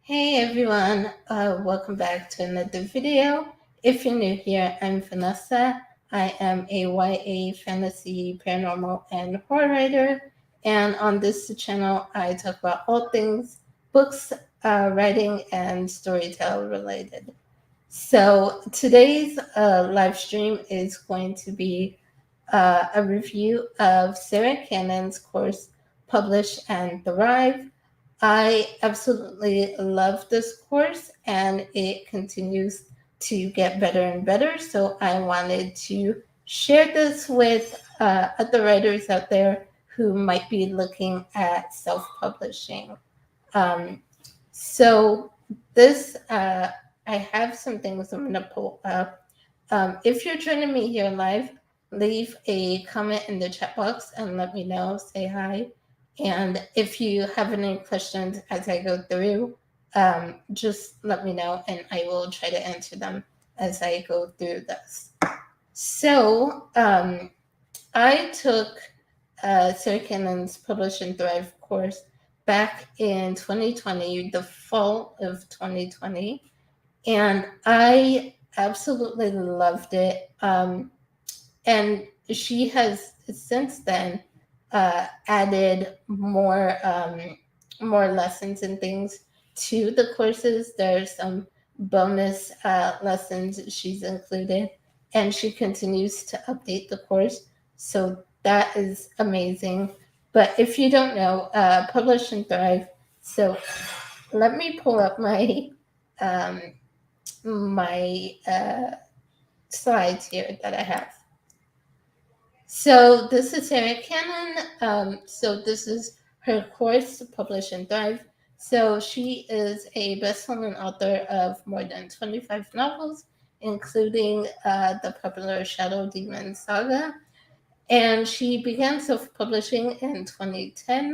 Hey everyone, welcome back to another video. If you're new here, I'm Vanessa. I am a YA fantasy, paranormal, and horror writer. And on this channel, I talk about all things books, writing, and storytelling related. So today's live stream is going to be a review of Sarah Cannon's course, Publish and Thrive. I absolutely love this course and it continues to get better and better. So I wanted to share this with other writers out there who might be looking at self-publishing. So this, I have some things I'm going to pull up. If you're joining me here live, leave a comment in the chat box and let me know, say hi. And if you have any questions as I go through, just let me know and I will try to answer them as I go through this. So I took Sarah Cannon's Publish and Thrive course back in 2020, the fall of 2020, and I absolutely loved it. And she has since then added more lessons and things to the courses. There's some bonus lessons she's included, and she continues to update the course. So that is amazing. But if you don't know, Publish and Thrive. So let me pull up my slides here that I have. So this is Sarah Cannon. So this is her course, Publish and Thrive. So she is a best-selling author of more than 25 novels, including the popular Shadow Demon saga. And she began self-publishing in 2010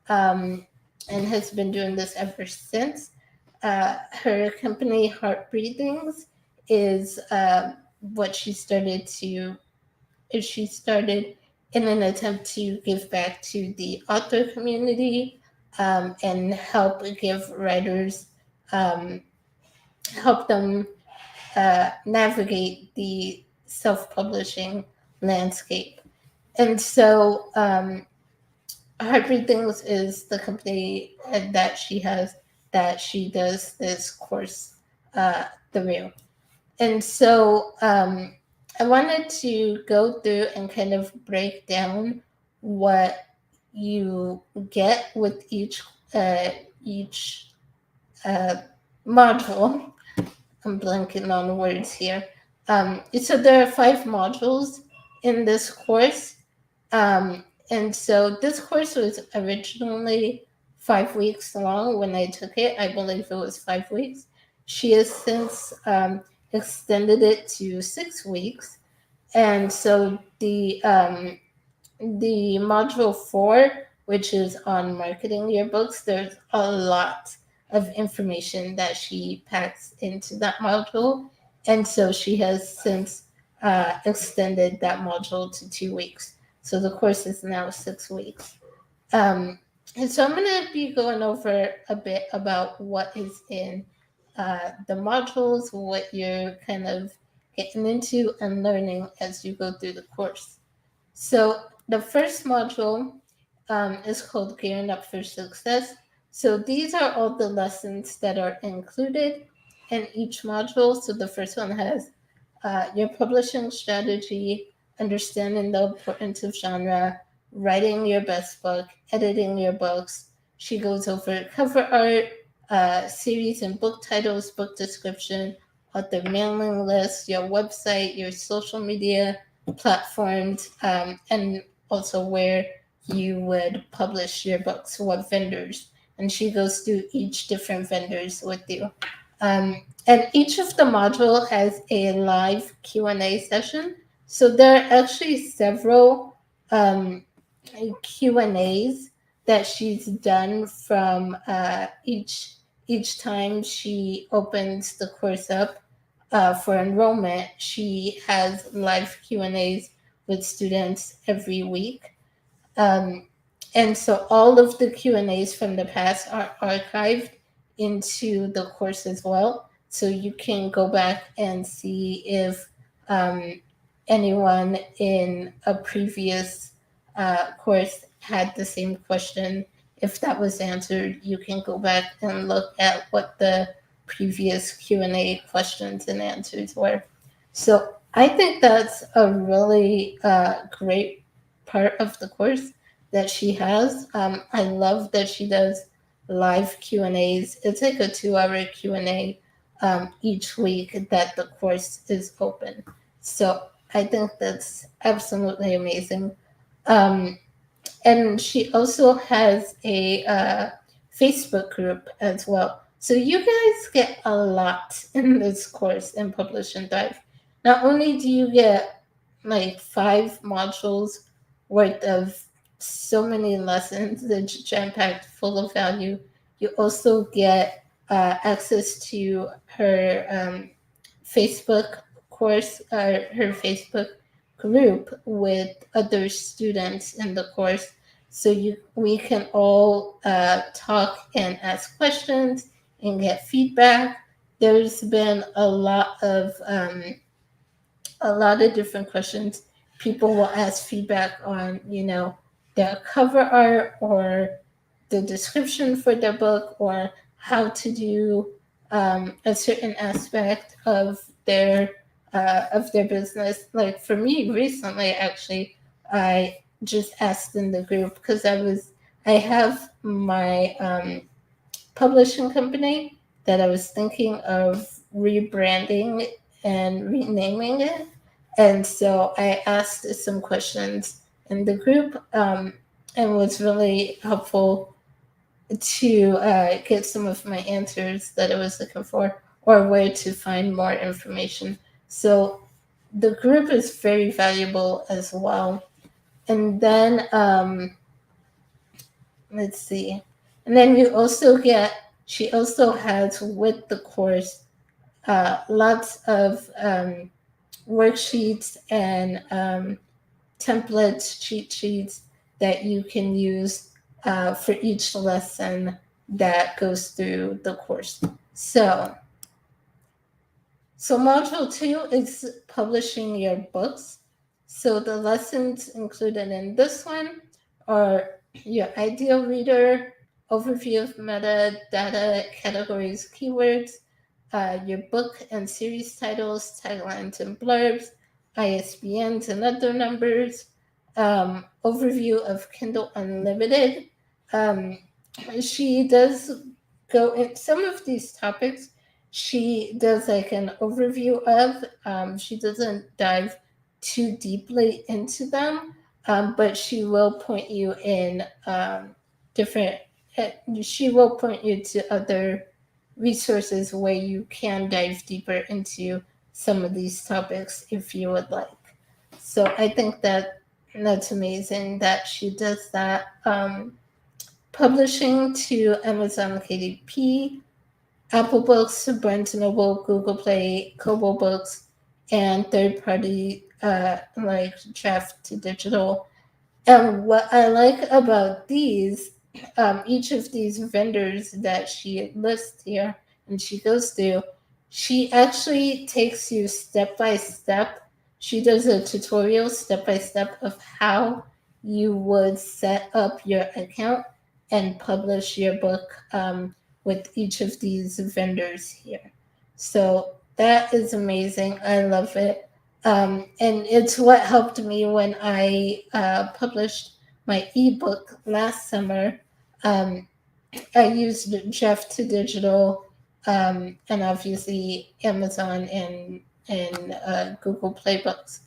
and has been doing this ever since. Her company, Heart Breathings, is what she started in an attempt to give back to the author community and help give writers, help them navigate the self-publishing landscape. And so Heartbreak Things is the company that she has that she does this course through. And so I wanted to go through and kind of break down what you get with each module. I'm blanking on words here. So there are 5 modules in this course. And so this course was originally 5 weeks long when I took it. I believe it was 5 weeks. She has since extended it to 6 weeks. And so the module 4, which is on marketing your books, there's a lot of information that she packs into that module. And so she has since extended that module to 2 weeks. So the course is now 6 weeks. And so I'm going to be going over a bit about what is in the modules, what you're kind of getting into and learning as you go through the course. So the first module is called Gearing Up for Success. So these are all the lessons that are included in each module. So the first one has your publishing strategy, understanding the importance of genre, writing your best book, editing your books. She goes over cover art, series and book titles, book description, author mailing list, your website, your social media platforms, and also where you would publish your books, what vendors. And she goes through each different vendors with you. And each of the module has a live Q&A session. So there are actually several Q&As that she's done from each time she opens the course up for enrollment. She has live Q&As with students every week. And so all of the Q&As from the past are archived into the course as well. So you can go back and see if anyone in a previous course had the same question. If that was answered, you can go back and look at what the previous Q&A questions and answers were. So I think that's a really great part of the course that she has. I love that she does live Q&As. It's like a 2-hour Q&A each week that the course is open. So I think that's absolutely amazing. And she also has a Facebook group as well. So you guys get a lot in this course in Publish and Thrive. Not only do you get like 5 modules worth of so many lessons that jam-packed full of value, you also get access to her Facebook course, her Facebook group with other students in the course, so we can all talk and ask questions and get feedback. There's been a lot of different questions. People will ask feedback on, their cover art or the description for their book, or how to do a certain aspect of their business. Like for me, recently, actually, I just asked in the group because I have my publishing company that I was thinking of rebranding and renaming it. And so I asked some questions in the group, and was really helpful to get some of my answers that I was looking for, or where to find more information. So the group is very valuable as well. And then let's see. And then she also has with the course lots of worksheets and templates, cheat sheets that you can use for each lesson that goes through the course. So module 2 is publishing your books. So the lessons included in this one are your ideal reader, overview of metadata, categories, keywords, your book and series titles, taglines and blurbs, ISBNs and other numbers, overview of Kindle Unlimited. She does go in some of these topics. She does like an overview of. She doesn't dive too deeply into them, but she will point you in different. She will point you to other resources where you can dive deeper into some of these topics if you would like. So I think that's amazing that she does that. Publishing to Amazon KDP, Apple Books, Barnes & Noble, Google Play, Kobo Books, and third-party like Draft to Digital. And what I like about these, each of these vendors that she lists here and she goes through, she actually takes you step by step. She does a tutorial step by step of how you would set up your account and publish your book with each of these vendors here. So that is amazing. I love it. And it's what helped me when I published my ebook last summer. Um, I used Jeff to Digital, and obviously Amazon and Google Playbooks.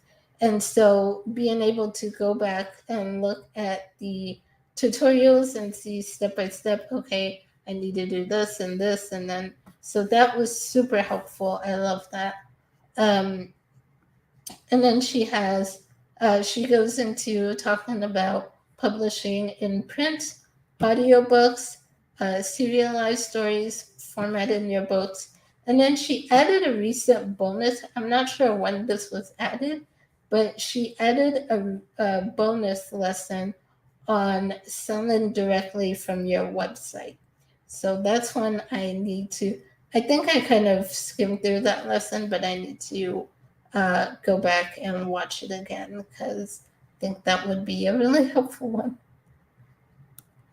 And so being able to go back and look at the tutorials and see step by step, okay, I need to do this, and then so that was super helpful. I love that. Um, and then she goes into talking about publishing in print, audiobooks, serialized stories, formatting your books. And then she added a recent bonus. I'm not sure when this was added, but she added a bonus lesson on selling directly from your website. So that's one I need to. I think I kind of skimmed through that lesson, but I need to go back and watch it again because I think that would be a really helpful one.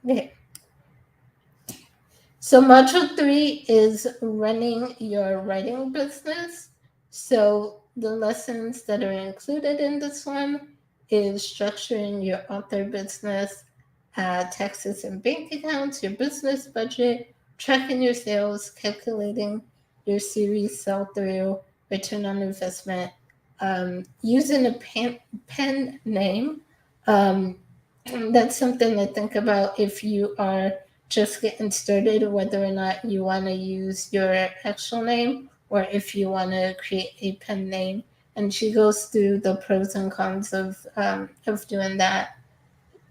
Okay. So module 3 is running your writing business. So the lessons that are included in this one is structuring your author business, taxes and bank accounts, your business budget, tracking your sales, calculating your series sell-through, return on investment, using a pen name. Um, that's something to think about if you are just getting started, whether or not you want to use your actual name or if you want to create a pen name. And she goes through the pros and cons of doing that.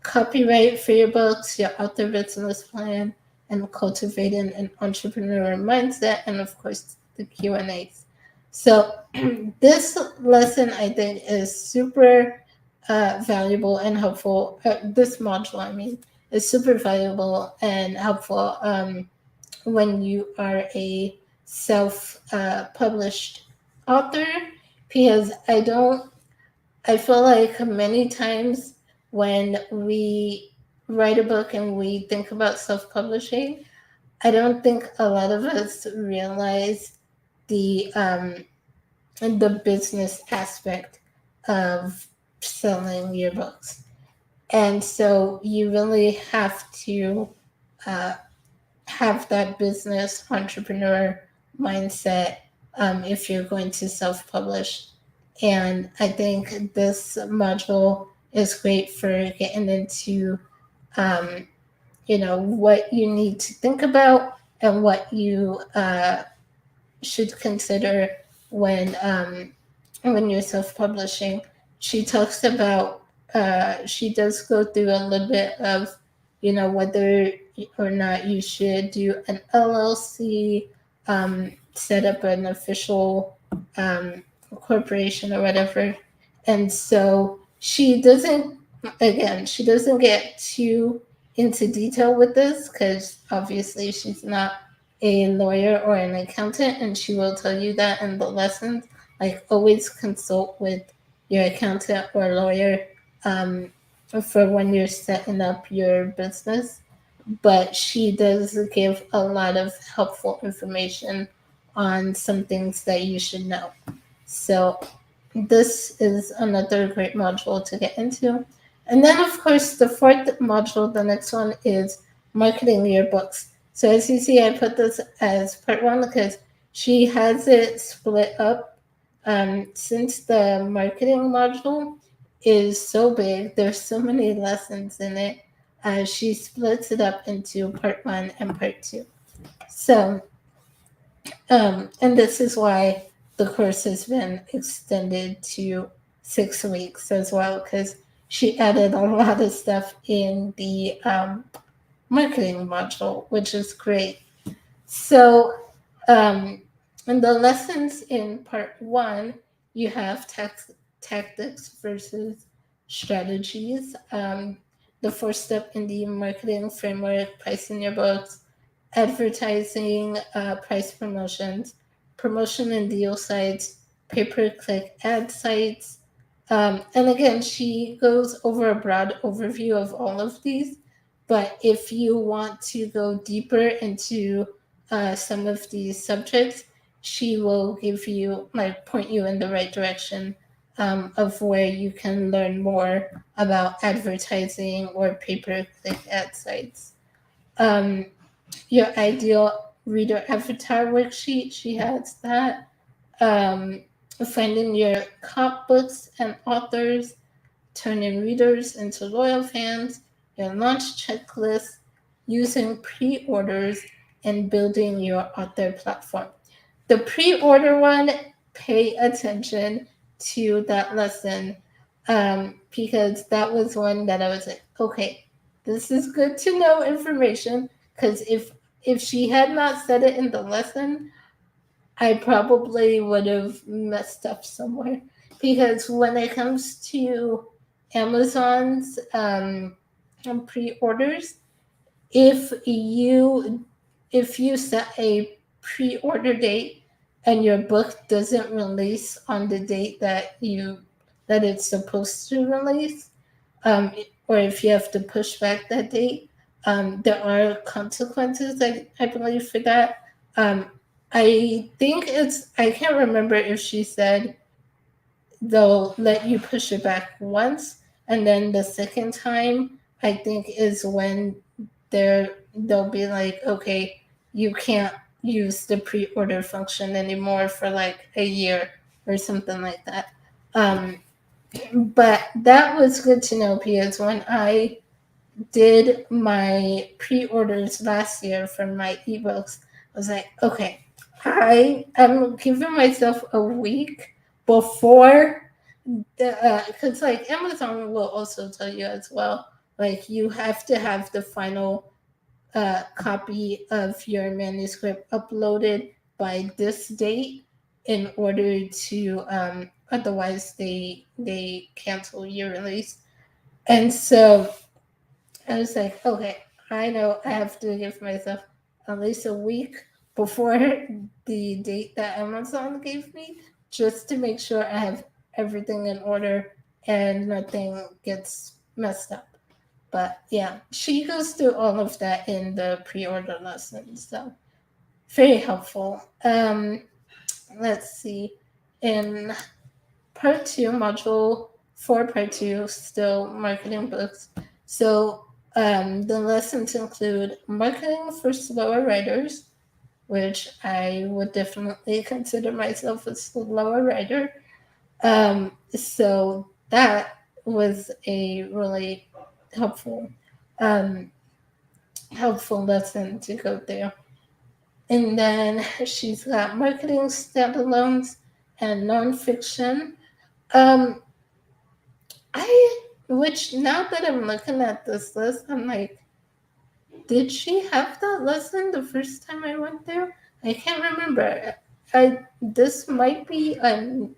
Copyright for your books, your author business plan, and cultivating an entrepreneurial mindset, and of course the Q&As. So this lesson I think is super valuable and helpful. This module, I mean, is super valuable and helpful when you are a self-published author, because I feel like many times when we write a book and we think about self-publishing, I don't think a lot of us realize the business aspect of selling your books. And so you really have to uh, have that business entrepreneur mindset if you're going to self publish. And I think this module is great for getting into, um, what you need to think about and what you should consider when you're self-publishing. She talks about she does go through a little bit of whether or not you should do an LLC, set up an official corporation or whatever. And so she doesn't get too into detail with this because obviously she's not a lawyer or an accountant, and she will tell you that in the lessons. Like, always consult with your accountant or lawyer for when you're setting up your business. But she does give a lot of helpful information on some things that you should know. So this is another great module to get into. And then, of course, the fourth module, the next one, is marketing your books. So as you see, I put this as part 1 because she has it split up. Since the marketing module is so big, there's so many lessons in it. She splits it up into part 1 and part 2. So, and this is why the course has been extended to 6 weeks as well, because she added a lot of stuff in the marketing module, which is great. So, in the lessons in part 1, you have tactics versus strategies. The 4th step in the marketing framework, pricing your books, advertising, price promotions, promotion and deal sites, pay-per-click ad sites, And again, she goes over a broad overview of all of these. But if you want to go deeper into some of these subjects, she will give you, like, point you in the right direction of where you can learn more about advertising or pay-per-click ad sites. Um, your ideal reader avatar worksheet, she has that. Um, Finding your top books and authors, turning readers into loyal fans, your launch checklist, using pre orders, and building your author platform. The pre order one, pay attention to that lesson because that was one that I was like, okay, this is good to know information. Because if she had not said it in the lesson, I probably would have messed up somewhere. Because when it comes to Amazon's pre-orders, if you if you set a pre-order date and your book doesn't release on the date that it's supposed to release, um, or if you have to push back that date, there are consequences, I believe, for that. Um, I can't remember if she said they'll let you push it back once, and then the second time, I think, is when they'll be like, okay, you can't use the pre-order function anymore for like a year or something like that. Um, but that was good to know because when I did my pre-orders last year for my ebooks, I was like, okay, I am giving myself a week before the because like Amazon will also tell you as well, like you have to have the final copy of your manuscript uploaded by this date in order to otherwise they cancel your release. And so I was like, okay, I know I have to give myself at least a week before the date that Amazon gave me just to make sure I have everything in order and nothing gets messed up. But yeah, she goes through all of that in the pre order lesson. So very helpful. Let's see. In part two, module four, part two, still marketing books. So the lessons include marketing for slower writers, which I would definitely consider myself a slower writer. So that was a really helpful um, helpful lesson to go through. And then she's got marketing standalones and nonfiction. Um, which now that I'm looking at this list, I'm like, did she have that lesson the first time I went there? I can't remember. This might be an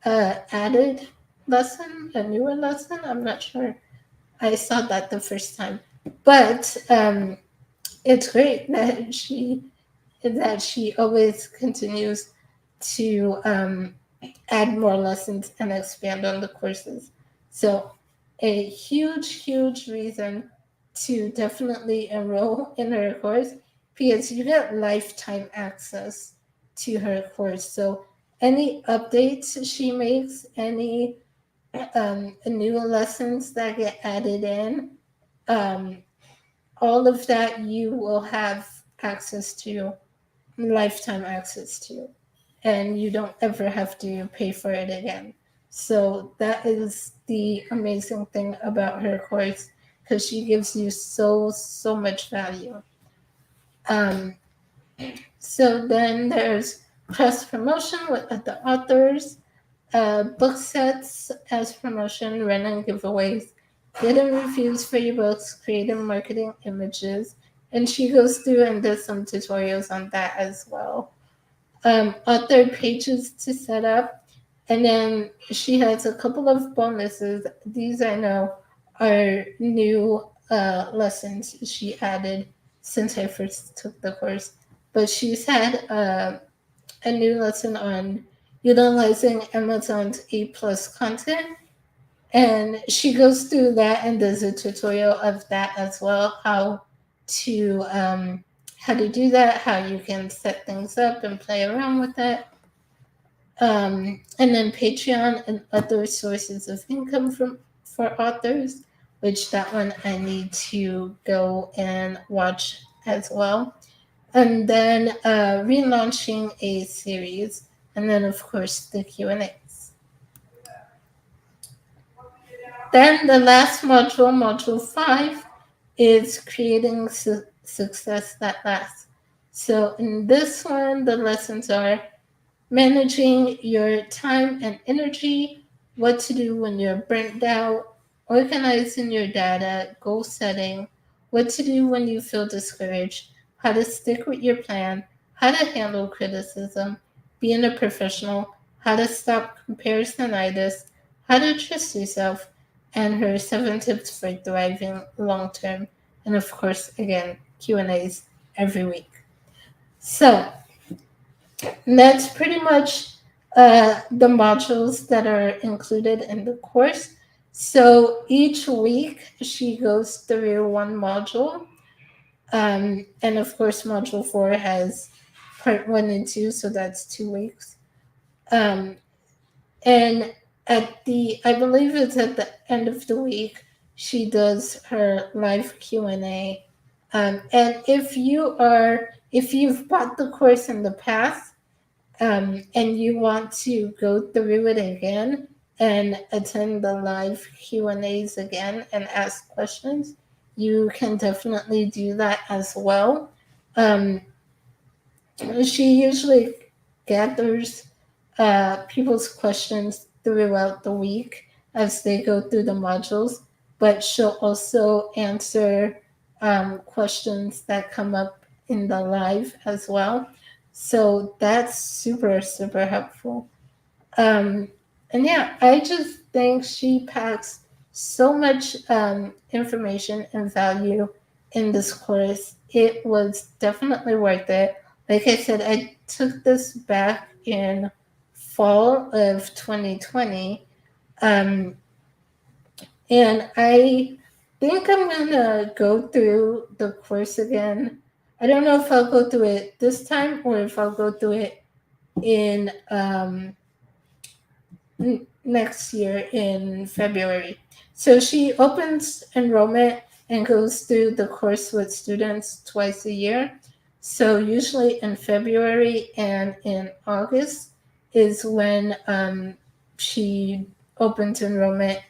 added lesson, a newer lesson. I'm not sure. I saw that the first time, but it's great that she always continues to add more lessons and expand on the courses. So, a huge reason to definitely enroll in her course because you get lifetime access to her course. So, any updates she makes, any new lessons that get added in, um, all of that you will have access to, lifetime access to, and you don't ever have to pay for it again. So that is the amazing thing about her course because she gives you so much value. Um, so then there's cross promotion with the authors, book sets as promotion, running giveaways, getting reviews for your books, creating marketing images, and she goes through and does some tutorials on that as well. Author pages to set up, and then she has a couple of bonuses. These I know are new lessons she added since I first took the course, but she's had a new lesson on utilizing Amazon's A plus content And she goes through that and does a tutorial of that as well, to how to do that, how you can set things up and play around with it. And then Patreon and other sources of income for authors, which that one I need to go and watch as well. And then relaunching a series, and then of course the Q&As. Then the last module, module 5, is creating success that lasts. So in this one, the lessons are managing your time and energy, what to do when you're burnt out, organizing your data, goal setting, what to do when you feel discouraged, how to stick with your plan, how to handle criticism, being a professional, how to stop comparisonitis, how to trust yourself, and her 7 tips for thriving long term. And of course, again, Q&As every week. So and that's pretty much the modules that are included in the course. So each week she goes through one module. And of course, module 4 has part 1 and 2, so that's 2 weeks. Um, and I believe it's at the end of the week, she does her live Q&A. And if you've bought the course in the past, and you want to go through it again and attend the live Q&As again and ask questions, you can definitely do that as well. Um, she usually gathers people's questions throughout the week as they go through the modules, but she'll also answer questions that come up in the live as well. So that's super, super helpful. Um, and yeah, I just think she packs so much information and value in this course. It was definitely worth it. Like I said, I took this back in fall of 2020. Um, and I think I'm going to go through the course again. I don't know if I'll go through it this time or if I'll go through it in next year in February. So she opens enrollment and goes through the course with students twice a year. So usually in February and in August is when she opens enrollment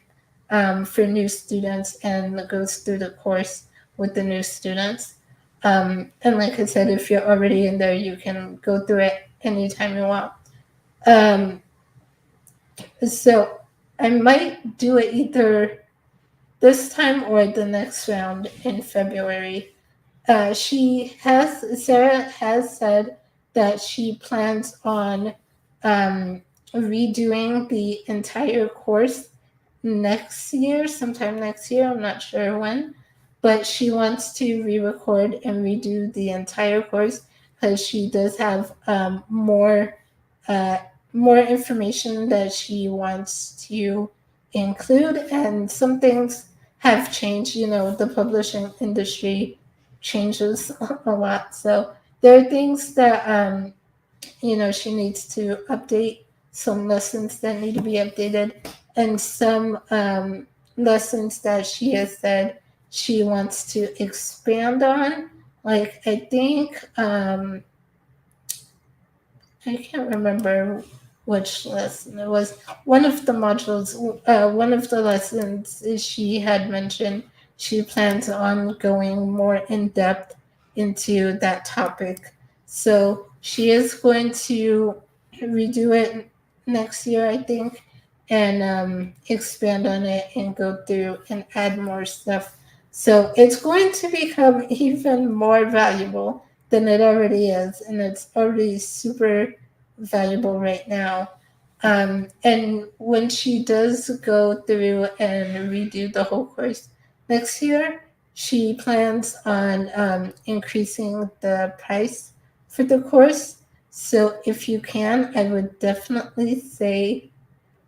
for new students and goes through the course with the new students. And like I said, if you're already in there, you can go through it anytime you want. So I might do it either this time or the next round in February. Sarah has said that she plans on redoing the entire course next year, sometime next year. I'm not sure when, but she wants to re-record and redo the entire course because she does have uh, more information that she wants to include, and some things have changed. You know, the publishing industry changes a lot, so there are things that she needs to update, some lessons that need to be updated, and some lessons that she has said she wants to expand on. Like, I think, I can't remember which lesson it was. One of the modules, one of the lessons she had mentioned she plans on going more in depth into that topic. So she is going to redo it next year, I think, and expand on it and go through and add more stuff. So it's going to become even more valuable than it already is, and it's already super valuable right now. And when she does go through and redo the whole course next year, she plans on increasing the price for the course. So if you can, I would definitely say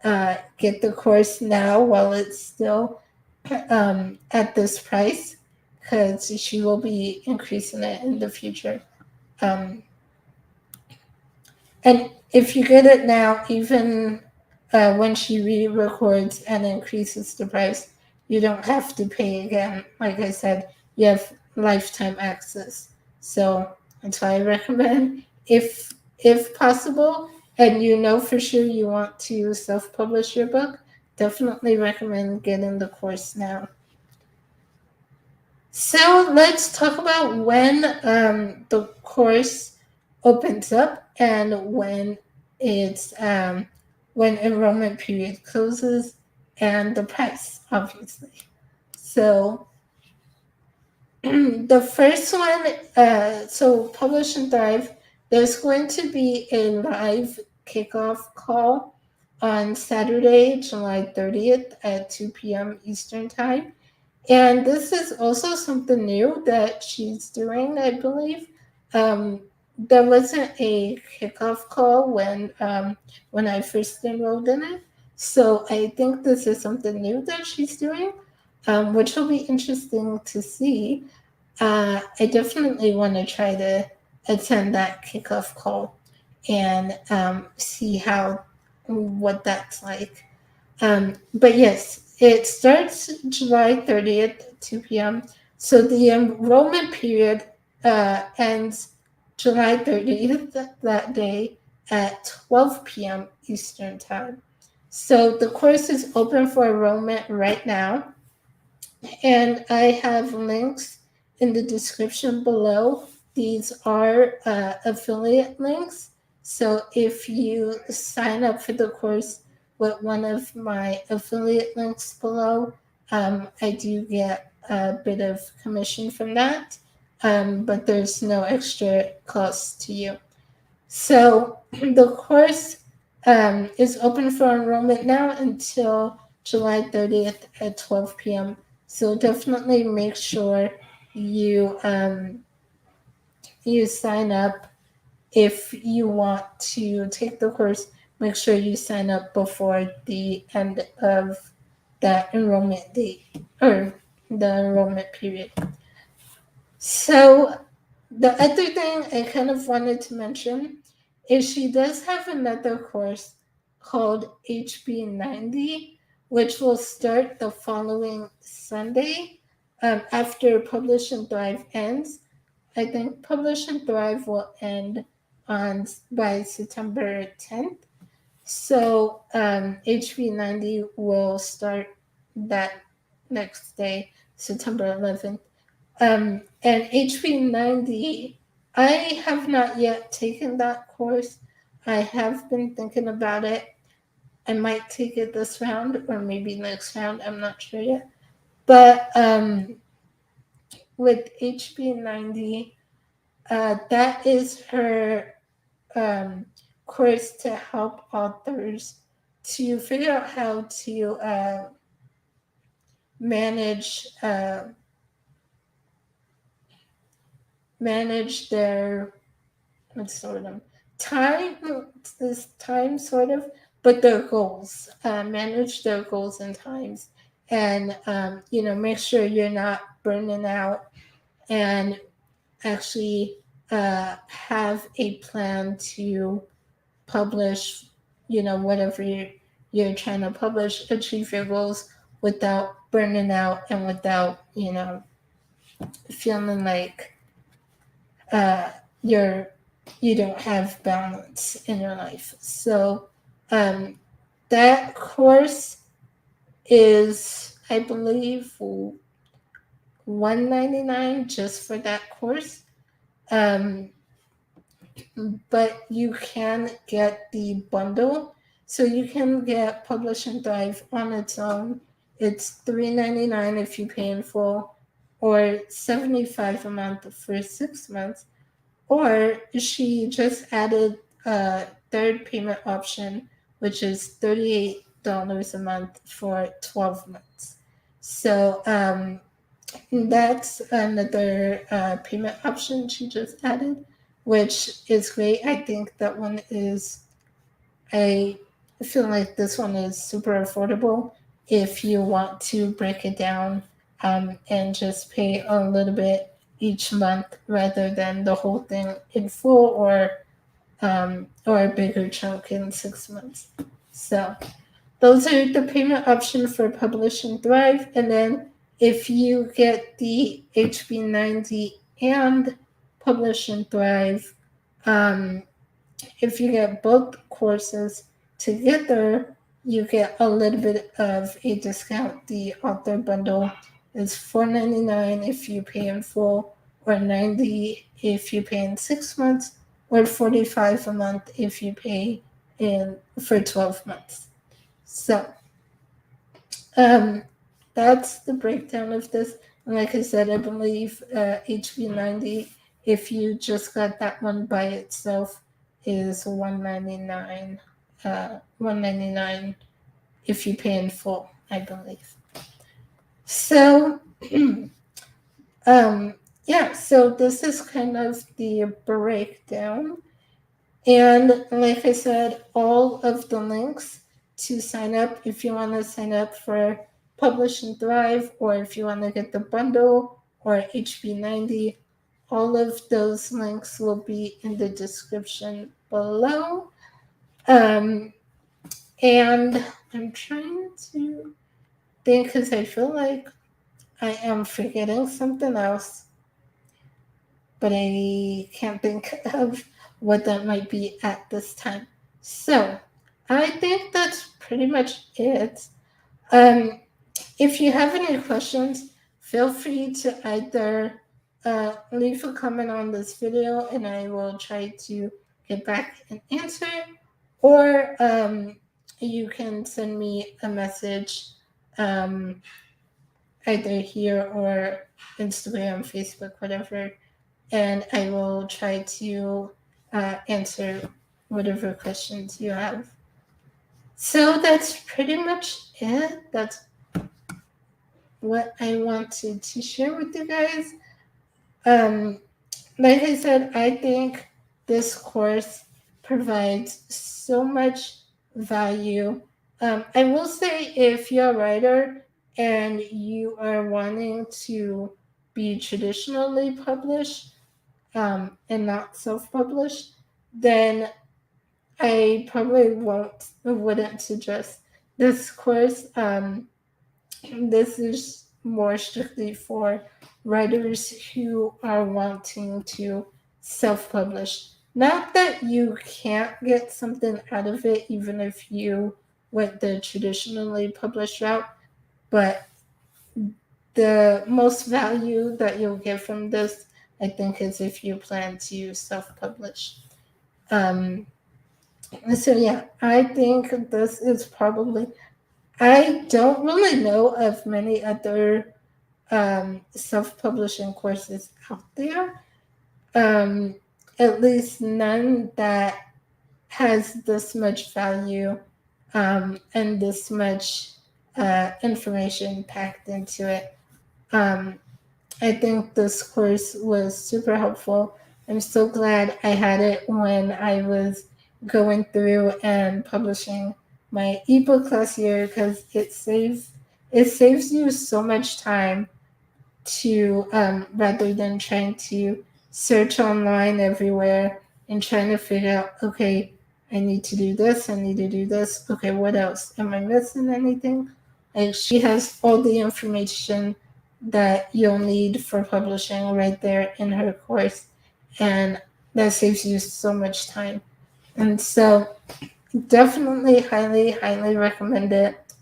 get the course now while it's still at this price, because she will be increasing it in the future. Um, and if you get it now, even when she re-records and increases the price, you don't have to pay again. Like I said, you have lifetime access. So that's why I recommend, if possible, and you know for sure you want to self-publish your book, definitely recommend getting the course now. So let's talk about when the course opens up and it's when enrollment period closes, and the price, obviously. So the first one, so Publish and Thrive, there's going to be a live kickoff call on Saturday, July 30th at 2 p.m. Eastern Time. And this is also something new that she's doing, I believe. There wasn't a kickoff call when I first enrolled in it. So I think this is something new that she's doing, which will be interesting to see. I definitely want to try to attend that kickoff call and see what that's like. But yes, it starts July 30th, 2 p.m. So the enrollment period ends July 30th that day at 12 p.m. Eastern Time. So the course is open for enrollment right now, and I have links in the description below. These are affiliate links. So if you sign up for the course with one of my affiliate links below, I do get a bit of commission from that, but there's no extra cost to you. So the course is open for enrollment now until July 30th at 12 p.m. So definitely make sure you you sign up if you want to take the course. Make sure you sign up before the end of that enrollment date or the enrollment period. So the other thing I kind of wanted to mention is she does have another course called HB90, which will start the following Sunday after Publish and Thrive ends. I think Publish and Thrive will end by September 10th. So HB90 will start that next day, September 11th. And HB90, I have not yet taken that course. I have been thinking about it. I might take it this round or maybe next round. I'm not sure yet. But with HB90, that is her course to help authors to figure out how to manage their sort of time, this time sort of, but their goals, manage their goals and times, and make sure you're not burning out, and actually have a plan to publish, whatever you're trying to publish, achieve your goals without burning out and without, feeling like uh, you don't have balance in your life. So that course is, I believe, $199 just for that course. But you can get the bundle. So you can get Publish and Thrive on its own. It's $399 if you pay in full, or $75 a month for 6 months. Or she just added a third payment option, which is $38 a month for 12 months. So that's another payment option she just added, which is great. I think that one is I feel like this one is super affordable if you want to break it down and just pay a little bit each month rather than the whole thing in full or a bigger chunk in 6 months. So those are the payment options for Publish and Thrive. And then if you get the HB90 and Publish and Thrive, um, if you get both courses together, you get a little bit of a discount. The author bundle is $4.99 if you pay in full, or $90 if you pay in 6 months, or $45 a month if you pay in for 12 months. So that's the breakdown of this. And like I said, I believe HB90, if you just got that one by itself, is $199. $199 if you pay in full, I believe. So, yeah. So this is kind of the breakdown. And like I said, all of the links to sign up, if you want to sign up for Publish and Thrive, or if you want to get the bundle or HB90, all of those links will be in the description below. And I'm trying to think because I feel like I am forgetting something else, but I can't think of what that might be at this time. So I think that's pretty much it. If you have any questions, feel free to either leave a comment on this video and I will try to get back and answer it, or you can send me a message either here or Instagram, Facebook, whatever, and I will try to answer whatever questions you have. So that's pretty much it. That's what I wanted to share with you guys. Like I said, I think this course provides so much value. I will say, if you're a writer and you are wanting to be traditionally published and not self-published, then I probably wouldn't suggest this course. This is more strictly for writers who are wanting to self-publish. Not that you can't get something out of it even if you went the traditionally published route, but the most value that you'll get from this, I think, is if you plan to self-publish. So yeah, I think this is probably, I don't really know of many other self-publishing courses out there, at least none that has this much value and this much information packed into it. I think this course was super helpful. I'm so glad I had it when I was going through and publishing my ebook last year, because it saves you so much time to rather than trying to search online everywhere and trying to figure out, okay, I need to do this, I need to do this, okay, what else, am I missing anything? And she has all the information that you'll need for publishing right there in her course, and that saves you so much time. And so definitely highly recommend it.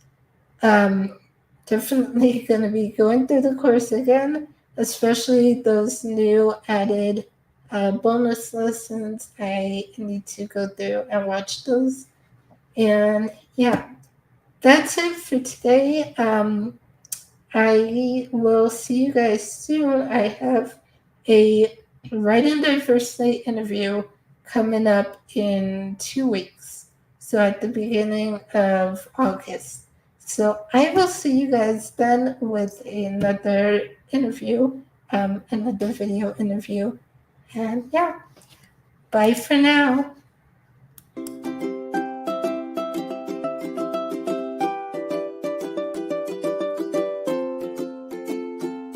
Definitely going to be going through the course again, especially those new added bonus lessons. I need to go through and watch those. And yeah, that's it for today. I will see you guys soon. I have a Writing Diversity interview coming up in 2 weeks. So at the beginning of August. So I will see you guys then with another interview, another video interview. And yeah, bye for now.